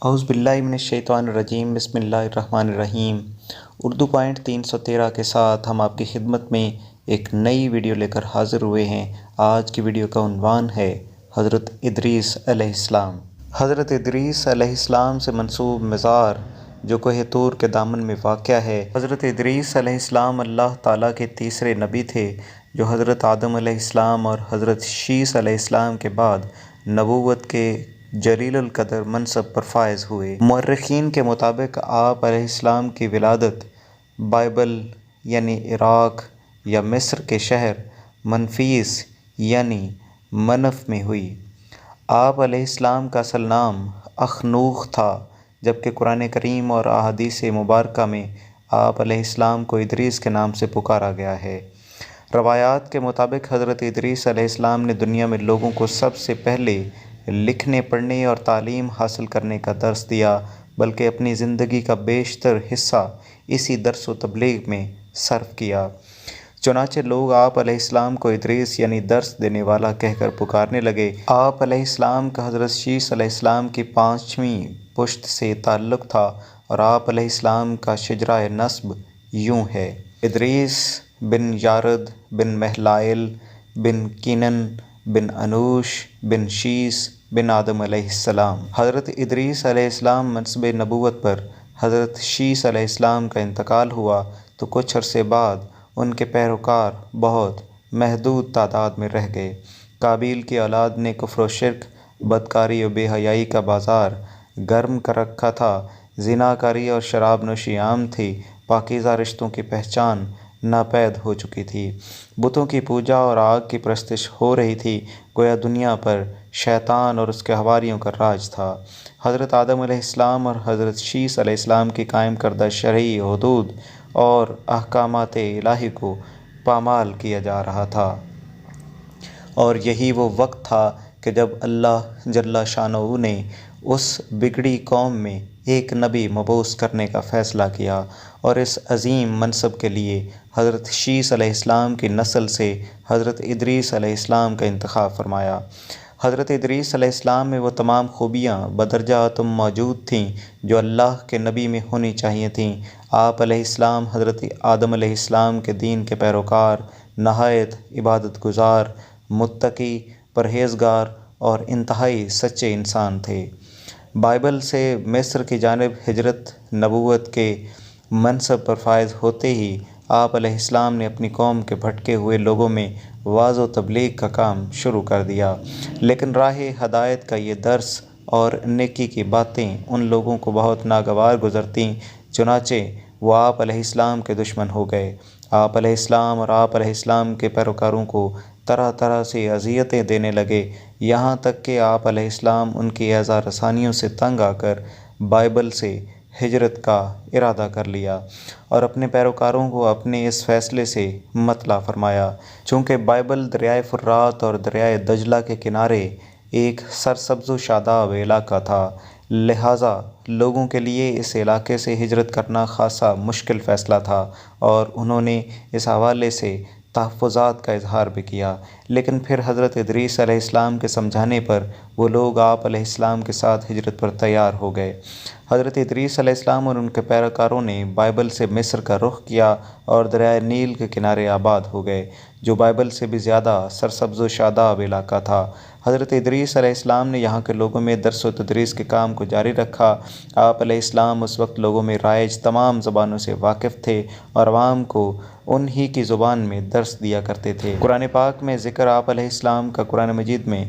اعوذ باللہ من الشیطان الرجیم، بسم اللہ الرحمن الرحیم۔ اردو پوائنٹ 313 کے ساتھ ہم آپ کی خدمت میں ایک نئی ویڈیو لے کر حاضر ہوئے ہیں۔ آج کی ویڈیو کا عنوان ہے حضرت ادریس علیہ السلام۔ حضرت ادریس علیہ السلام سے منسوب مزار جو کوہ طور کے دامن میں واقع ہے۔ حضرت ادریس علیہ السلام اللہ تعالیٰ کے تیسرے نبی تھے جو حضرت آدم علیہ السلام اور حضرت شیس علیہ السلام کے بعد نبوت کے جلیل القدر منصب پر فائز ہوئے۔ مورخین کے مطابق آپ علیہ السلام کی ولادت بابل یعنی عراق یا مصر کے شہر منفیس یعنی منف میں ہوئی۔ آپ علیہ السلام کا اصل نام اخنوخ تھا، جبکہ قرآن کریم اور احادیث مبارکہ میں آپ علیہ السلام کو ادریس کے نام سے پکارا گیا ہے۔ روایات کے مطابق حضرت ادریس علیہ السلام نے دنیا میں لوگوں کو سب سے پہلے لکھنے پڑھنے اور تعلیم حاصل کرنے کا درس دیا، بلکہ اپنی زندگی کا بیشتر حصہ اسی درس و تبلیغ میں صرف کیا۔ چنانچہ لوگ آپ علیہ السلام کو ادریس یعنی درس دینے والا کہہ کر پکارنے لگے۔ آپ علیہ السلام کا حضرت شیس علیہ السلام کی 5ویں پشت سے تعلق تھا اور آپ علیہ السلام کا شجرہ نسب یوں ہے: ادریس بن یارد بن مہلائل بن کینن بن انوش بن شیس بن آدم علیہ السلام۔ حضرت ادریس علیہ السلام منصب نبوت پر حضرت شیس علیہ السلام کا انتقال ہوا تو کچھ عرصے بعد ان کے پیروکار بہت محدود تعداد میں رہ گئے۔ قابیل کی اولاد نے کفر و شرک، بدکاری و بے حیائی کا بازار گرم کر رکھا تھا، زنا کاری اور شراب نوشی عام تھی، پاکیزہ رشتوں کی پہچان ناپید ہو چکی تھی، بتوں کی پوجا اور آگ کی پرستش ہو رہی تھی، گویا دنیا پر شیطان اور اس کے حواریوں کا راج تھا۔ حضرت آدم علیہ السلام اور حضرت شیس علیہ السلام کی قائم کردہ شرعی حدود اور احکامات الہی کو پامال کیا جا رہا تھا، اور یہی وہ وقت تھا کہ جب اللہ جل شانہ نے اس بگڑی قوم میں ایک نبی مبعوث کرنے کا فیصلہ کیا اور اس عظیم منصب کے لیے حضرت شیس علیہ السلام کی نسل سے حضرت ادریس علیہ السلام کا انتخاب فرمایا۔ حضرت ادریس علیہ السلام میں وہ تمام خوبیاں بدرجہ اتم موجود تھیں جو اللہ کے نبی میں ہونی چاہیے تھیں۔ آپ علیہ السلام حضرت آدم علیہ السلام کے دین کے پیروکار، نہایت عبادت گزار، متقی، پرہیزگار اور انتہائی سچے انسان تھے۔ بائبل سے مصر کی جانب ہجرت نبوت کے منصب پر فائز ہوتے ہی آپ علیہ السلام نے اپنی قوم کے بھٹکے ہوئے لوگوں میں وعظ و تبلیغ کا کام شروع کر دیا، لیکن راہ ہدایت کا یہ درس اور نیکی کی باتیں ان لوگوں کو بہت ناگوار گزرتیں، چنانچہ وہ آپ علیہ السلام کے دشمن ہو گئے۔ آپ علیہ السلام اور آپ علیہ السلام کے پیروکاروں کو طرح طرح سے اذیتیں دینے لگے، یہاں تک کہ آپ علیہ السلام ان کی ایذا رسانیوں سے تنگ آ کر بائبل سے ہجرت کا ارادہ کر لیا اور اپنے پیروکاروں کو اپنے اس فیصلے سے مطلع فرمایا۔ چونکہ بائبل دریائے فرات اور دریائے دجلہ کے کنارے ایک سرسبز و شاداب علاقہ تھا، لہٰذا لوگوں کے لیے اس علاقے سے ہجرت کرنا خاصا مشکل فیصلہ تھا اور انہوں نے اس حوالے سے تحفظات کا اظہار بھی کیا، لیکن پھر حضرت ادریس علیہ السلام کے سمجھانے پر وہ لوگ آپ علیہ السلام کے ساتھ ہجرت پر تیار ہو گئے۔ حضرت ادریس علیہ السلام اور ان کے پیروکاروں نے بائبل سے مصر کا رخ کیا اور دریائے نیل کے کنارے آباد ہو گئے، جو بائبل سے بھی زیادہ سرسبز و شاداب علاقہ تھا۔ حضرت ادریس علیہ السلام نے یہاں کے لوگوں میں درس و تدریس کے کام کو جاری رکھا۔ آپ علیہ السلام اس وقت لوگوں میں رائج تمام زبانوں سے واقف تھے اور عوام کو انہی کی زبان میں درس دیا کرتے تھے۔ قرآن پاک میں ذکر آپ علیہ السلام کا قرآن مجید میں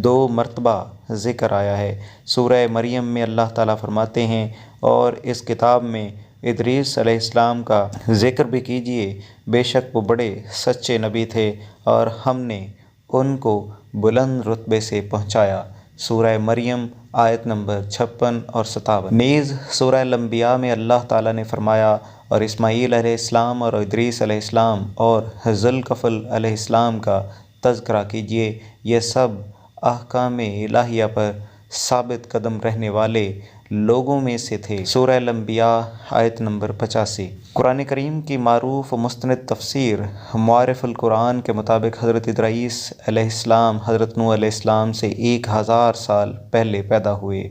2 مرتبہ ذکر آیا ہے۔ سورہ مریم میں اللہ تعالیٰ فرماتے ہیں، اور اس کتاب میں ادریس علیہ السلام کا ذکر بھی کیجیے، بے شک وہ بڑے سچے نبی تھے اور ہم نے ان کو بلند رتبے سے پہنچایا۔ سورہ مریم آیت نمبر 56 اور 57۔ نیز سورہ الانبیاء میں اللہ تعالیٰ نے فرمایا، اور اسماعیل علیہ السلام اور ادریس علیہ السلام اور ذوالکفل علیہ السلام کا تذکرہ کیجیے، یہ سب احکام الہیہ پر ثابت قدم رہنے والے لوگوں میں سے تھے۔ سورہ الانبیاء آیت نمبر 85۔ قرآن کریم کی معروف و مستند تفسیر معارف القرآن کے مطابق حضرت ادریس علیہ السلام حضرت نوح علیہ السلام سے 1000 سال پہلے پیدا ہوئے۔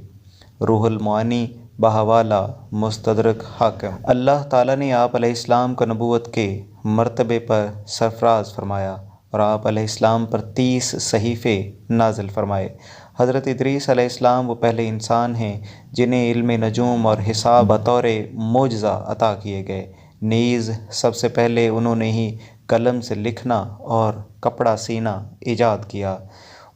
روح المعانی بحوالہ مستدرک حاکم۔ اللہ تعالیٰ نے آپ علیہ السلام کو نبوت کے مرتبے پر سرفراز فرمایا اور آپ علیہ السلام پر 30 صحیفے نازل فرمائے۔ حضرت ادریس علیہ السلام وہ پہلے انسان ہیں جنہیں علم نجوم اور حساب بطور معجزہ عطا کیے گئے۔ نیز سب سے پہلے انہوں نے ہی قلم سے لکھنا اور کپڑا سینا ایجاد کیا۔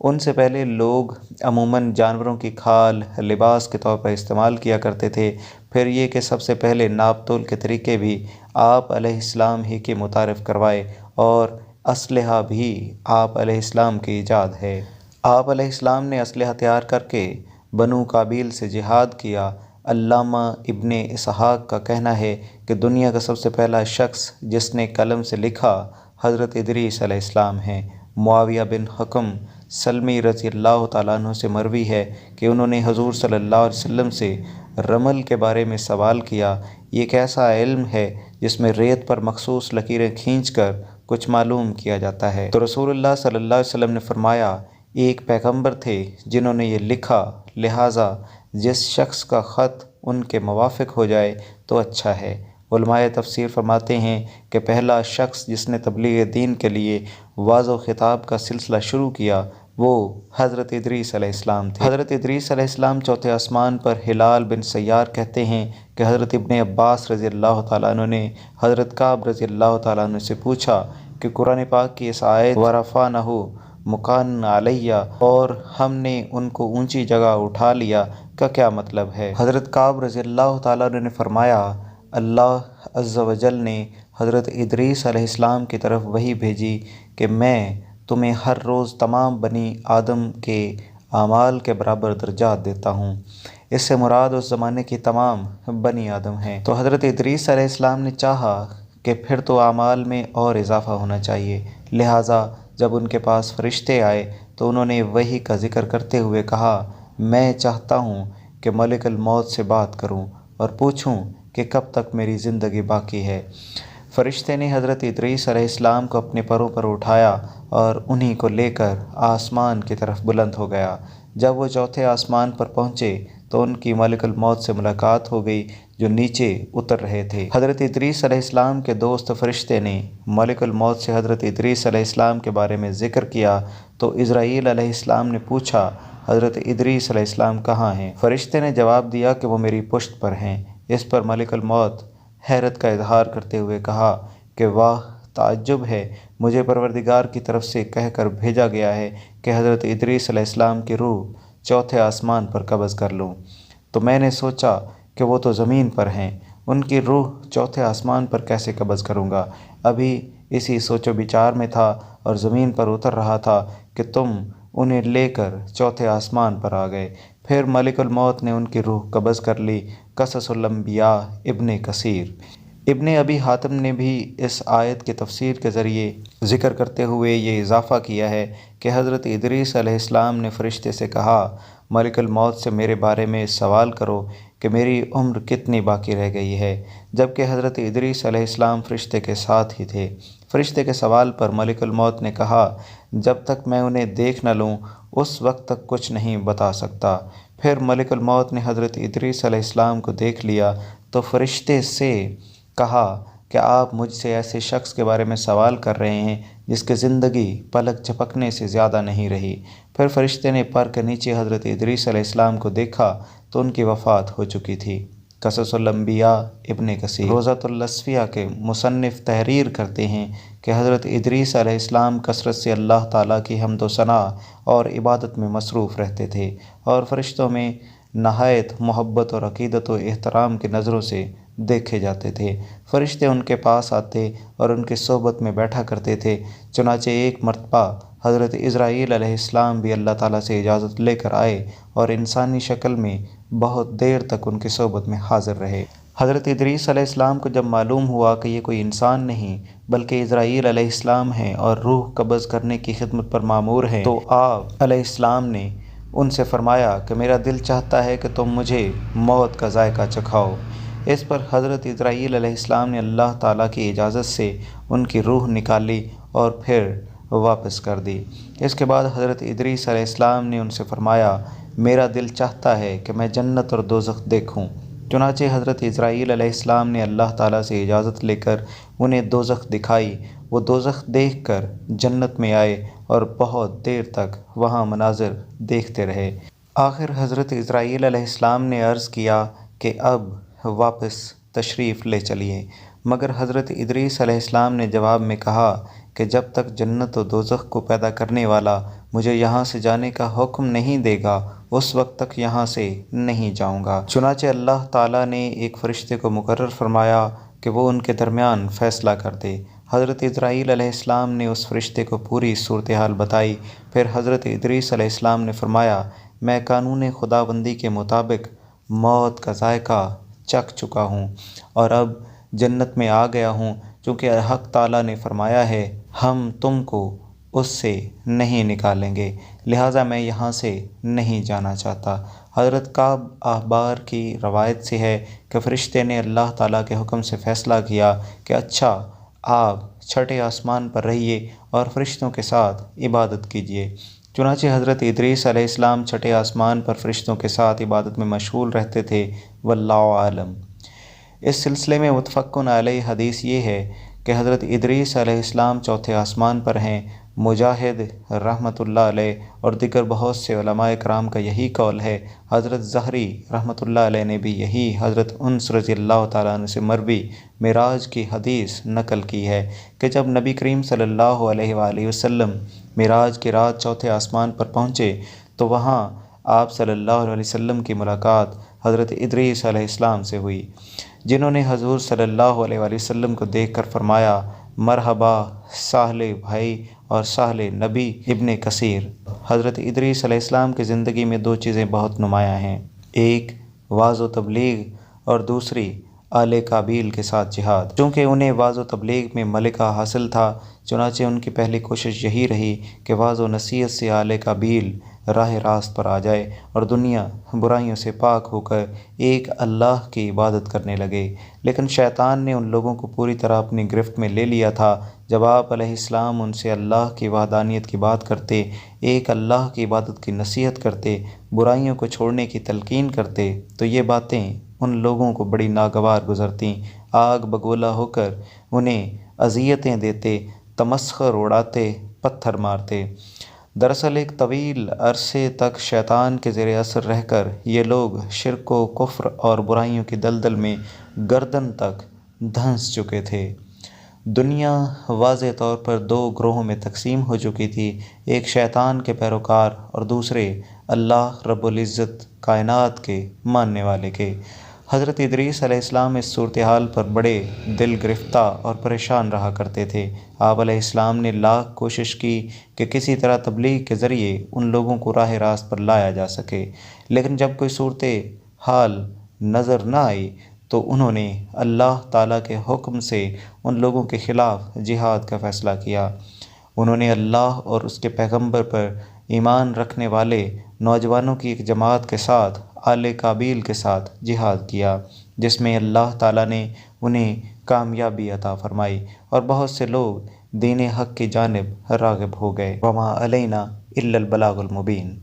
ان سے پہلے لوگ عموماً جانوروں کی کھال لباس کے طور پر استعمال کیا کرتے تھے۔ پھر یہ کہ سب سے پہلے ناپ تول کے طریقے بھی آپ علیہ السلام ہی کے متعارف کروائے اور اسلحہ بھی آپ علیہ السلام کی ایجاد ہے۔ آپ علیہ السلام نے اسلحہ تیار کر کے بنو قابیل سے جہاد کیا۔ علامہ ابن اسحاق کا کہنا ہے کہ دنیا کا سب سے پہلا شخص جس نے قلم سے لکھا حضرت ادریس علیہ السلام ہیں۔ معاویہ بن حکم سلمی رضی اللہ تعالیٰ عنہ سے مروی ہے کہ انہوں نے حضور صلی اللہ علیہ وسلم سے رمل کے بارے میں سوال کیا۔ یہ ایک ایسا علم ہے جس میں ریت پر مخصوص لکیریں کھینچ کر کچھ معلوم کیا جاتا ہے۔ تو رسول اللہ صلی اللہ علیہ وسلم نے فرمایا ایک پیغمبر تھے جنہوں نے یہ لکھا، لہٰذا جس شخص کا خط ان کے موافق ہو جائے تو اچھا ہے۔ علماء تفسیر فرماتے ہیں کہ پہلا شخص جس نے تبلیغ دین کے لیے وعظ و خطاب کا سلسلہ شروع کیا وہ حضرت ادریس علیہ السلام تھے۔ حضرت ادریس علیہ السلام چوتھے آسمان پر ہلال بن سیار کہتے ہیں کہ حضرت ابن عباس رضی اللہ تعالیٰ عنہ نے حضرت کعب رضی اللہ تعالیٰ عنہ سے پوچھا کہ قرآن پاک کی اس آیت وَرَفَعْنَهُ مَكَانًا عَلِيًّا اور ہم نے ان کو اونچی جگہ اٹھا لیا کا کیا مطلب ہے؟ حضرت کعب رضی اللہ تعالیٰ عنہ نے فرمایا اللہ عز و جل نے حضرت ادریس علیہ السلام کی طرف وحی بھیجی کہ میں تمہیں ہر روز تمام بنی آدم کے اعمال کے برابر درجات دیتا ہوں۔ اس سے مراد اس زمانے کی تمام بنی آدم ہیں۔ تو حضرت ادریس علیہ السلام نے چاہا کہ پھر تو اعمال میں اور اضافہ ہونا چاہیے، لہٰذا جب ان کے پاس فرشتے آئے تو انہوں نے وحی کا ذکر کرتے ہوئے کہا میں چاہتا ہوں کہ ملک الموت سے بات کروں اور پوچھوں کہ کب تک میری زندگی باقی ہے۔ فرشتے نے حضرت ادریس علیہ السلام کو اپنے پروں پر اٹھایا اور انہی کو لے کر آسمان کی طرف بلند ہو گیا۔ جب وہ چوتھے آسمان پر پہنچے تو ان کی ملک الموت سے ملاقات ہو گئی جو نیچے اتر رہے تھے۔ حضرت ادریس علیہ السلام کے دوست فرشتے نے ملک الموت سے حضرت ادریس علیہ السلام کے بارے میں ذکر کیا تو اسرائیل علیہ السلام نے پوچھا حضرت ادریس علیہ السلام کہاں ہیں؟ فرشتے نے جواب دیا کہ وہ میری پشت پر ہیں۔ اس پر ملک الموت حیرت کا اظہار کرتے ہوئے کہا کہ واہ تعجب ہے، مجھے پروردگار کی طرف سے کہہ کر بھیجا گیا ہے کہ حضرت ادریس علیہ السلام کی روح چوتھے آسمان پر قبض کر لوں۔ تو میں نے سوچا کہ وہ تو زمین پر ہیں، ان کی روح چوتھے آسمان پر کیسے قبض کروں گا؟ ابھی اسی سوچ و بچار میں تھا اور زمین پر اتر رہا تھا کہ تم انہیں لے کر چوتھے آسمان پر آ گئے۔ پھر ملک الموت نے ان کی روح قبض کر لی۔ قصص الانبیاء ابن کثیر۔ ابن ابی حاتم نے بھی اس آیت کی تفسیر کے ذریعے ذکر کرتے ہوئے یہ اضافہ کیا ہے کہ حضرت ادریس علیہ السلام نے فرشتے سے کہا ملک الموت سے میرے بارے میں سوال کرو کہ میری عمر کتنی باقی رہ گئی ہے، جبکہ حضرت ادریس علیہ السلام فرشتے کے ساتھ ہی تھے۔ فرشتے کے سوال پر ملک الموت نے کہا جب تک میں انہیں دیکھ نہ لوں اس وقت تک کچھ نہیں بتا سکتا۔ پھر ملک الموت نے حضرت ادریس علیہ السلام کو دیکھ لیا تو فرشتے سے کہا کہ آپ مجھ سے ایسے شخص کے بارے میں سوال کر رہے ہیں جس کی زندگی پلک جھپکنے سے زیادہ نہیں رہی۔ پھر فرشتے نے پر کے نیچے حضرت ادریس علیہ السلام کو دیکھا تو ان کی وفات ہو چکی تھی۔ قصص الانبیاء ابن کثیر۔ روضۃ الاصفیاء کے مصنف تحریر کرتے ہیں کہ حضرت ادریس علیہ السلام کثرت سے اللہ تعالیٰ کی حمد و ثنا اور عبادت میں مصروف رہتے تھے اور فرشتوں میں نہایت محبت اور عقیدت و احترام کی نظروں سے دیکھے جاتے تھے۔ فرشتے ان کے پاس آتے اور ان کی صحبت میں بیٹھا کرتے تھے۔ چنانچہ ایک مرتبہ حضرت اسرائیل علیہ السلام بھی اللہ تعالیٰ سے اجازت لے کر آئے اور انسانی شکل میں بہت دیر تک ان کی صحبت میں حاضر رہے۔ حضرت ادریس علیہ السلام کو جب معلوم ہوا کہ یہ کوئی انسان نہیں بلکہ اسرائیل علیہ السلام ہیں اور روح قبض کرنے کی خدمت پر مامور ہیں تو آپ علیہ السلام نے ان سے فرمایا کہ میرا دل چاہتا ہے کہ تم مجھے موت کا ذائقہ چکھاؤ۔ اس پر حضرت اسرائیل علیہ السلام نے اللہ تعالیٰ کی اجازت سے ان کی روح نکالی اور پھر واپس کر دی۔ اس کے بعد حضرت ادریس علیہ السلام نے ان سے فرمایا، میرا دل چاہتا ہے کہ میں جنت اور دوزخ دیکھوں۔ چنانچہ حضرت اسرائیل علیہ السلام نے اللہ تعالیٰ سے اجازت لے کر انہیں دوزخ دکھائی۔ وہ دوزخ دیکھ کر جنت میں آئے اور بہت دیر تک وہاں مناظر دیکھتے رہے۔ آخر حضرت اسرائیل علیہ السلام نے عرض کیا کہ اب واپس تشریف لے چلیے، مگر حضرت ادریس علیہ السلام نے جواب میں کہا کہ جب تک جنت و دوزخ کو پیدا کرنے والا مجھے یہاں سے جانے کا حکم نہیں دے گا اس وقت تک یہاں سے نہیں جاؤں گا۔ چنانچہ اللہ تعالیٰ نے ایک فرشتے کو مقرر فرمایا کہ وہ ان کے درمیان فیصلہ کر دے۔ حضرت اسرائیل علیہ السلام نے اس فرشتے کو پوری صورتحال بتائی۔ پھر حضرت ادریس علیہ السلام نے فرمایا، میں قانون خداوندی کے مطابق موت کا ذائقہ چکھ چکا ہوں اور اب جنت میں آ گیا ہوں، چونکہ حق تعالیٰ نے فرمایا ہے ہم تم کو اس سے نہیں نکالیں گے، لہٰذا میں یہاں سے نہیں جانا چاہتا۔ حضرت کعب احبار کی روایت سے ہے کہ فرشتے نے اللہ تعالیٰ کے حکم سے فیصلہ کیا کہ اچھا آپ چھٹے آسمان پر رہیے اور فرشتوں کے ساتھ عبادت کیجیے۔ چنانچہ حضرت ادریس علیہ السلام چھٹے آسمان پر فرشتوں کے ساتھ عبادت میں مشغول رہتے تھے، واللہ عالم۔ اس سلسلے میں متفقن علیہ حدیث یہ ہے کہ حضرت ادریس علیہ السلام چوتھے آسمان پر ہیں۔ مجاہد رحمۃ اللہ علیہ اور دیگر بہت سے علماء کرام کا یہی قول ہے۔ حضرت زہری رحمۃ اللہ علیہ نے بھی یہی حضرت انس رضی اللہ تعالیٰ عنہ سے مروی معراج کی حدیث نقل کی ہے کہ جب نبی کریم صلی اللہ علیہ وآلہ وسلم معراج کی رات چوتھے آسمان پر پہنچے تو وہاں آپ صلی اللہ علیہ وسلم کی ملاقات حضرت ادریس علیہ السلام سے ہوئی، جنہوں نے حضور صلی اللہ علیہ وآلہ وسلم کو دیکھ کر فرمایا، مرحبا ساحل بھائی اور ساحل نبی ابن کثیر۔ حضرت ادریس علیہ السلام کی زندگی میں دو چیزیں بہت نمایاں ہیں، ایک وعظ و تبلیغ اور دوسری آل کابیل کے ساتھ جہاد۔ چونکہ انہیں وعظ و تبلیغ میں ملکہ حاصل تھا، چنانچہ ان کی پہلی کوشش یہی رہی کہ وعظ و نصیحت سے آل کابیل راہ راست پر آ جائے اور دنیا برائیوں سے پاک ہو کر ایک اللہ کی عبادت کرنے لگے۔ لیکن شیطان نے ان لوگوں کو پوری طرح اپنی گرفت میں لے لیا تھا۔ جب آپ علیہ السلام ان سے اللہ کی وحدانیت کی بات کرتے، ایک اللہ کی عبادت کی نصیحت کرتے، برائیوں کو چھوڑنے کی تلقین کرتے تو یہ باتیں ان لوگوں کو بڑی ناگوار گزرتیں، آگ بگولا ہو کر انہیں اذیتیں دیتے، تمسخر اڑاتے، پتھر مارتے۔ دراصل ایک طویل عرصے تک شیطان کے زیر اثر رہ کر یہ لوگ شرک و کفر اور برائیوں کی دلدل میں گردن تک دھنس چکے تھے۔ دنیا واضح طور پر دو گروہوں میں تقسیم ہو چکی تھی، ایک شیطان کے پیروکار اور دوسرے اللہ رب العزت کائنات کے ماننے والے کے۔ حضرت ادریس علیہ السلام اس صورتحال پر بڑے دل گرفتہ اور پریشان رہا کرتے تھے۔ آپ علیہ السلام نے لاکھ کوشش کی کہ کسی طرح تبلیغ کے ذریعے ان لوگوں کو راہ راست پر لایا جا سکے، لیکن جب کوئی صورتحال نظر نہ آئی تو انہوں نے اللہ تعالیٰ کے حکم سے ان لوگوں کے خلاف جہاد کا فیصلہ کیا۔ انہوں نے اللہ اور اس کے پیغمبر پر ایمان رکھنے والے نوجوانوں کی ایک جماعت کے ساتھ آل کابیل کے ساتھ جہاد کیا، جس میں اللہ تعالیٰ نے انہیں کامیابی عطا فرمائی اور بہت سے لوگ دین حق کی جانب راغب ہو گئے۔ وما علینا الا البلاغ المبین۔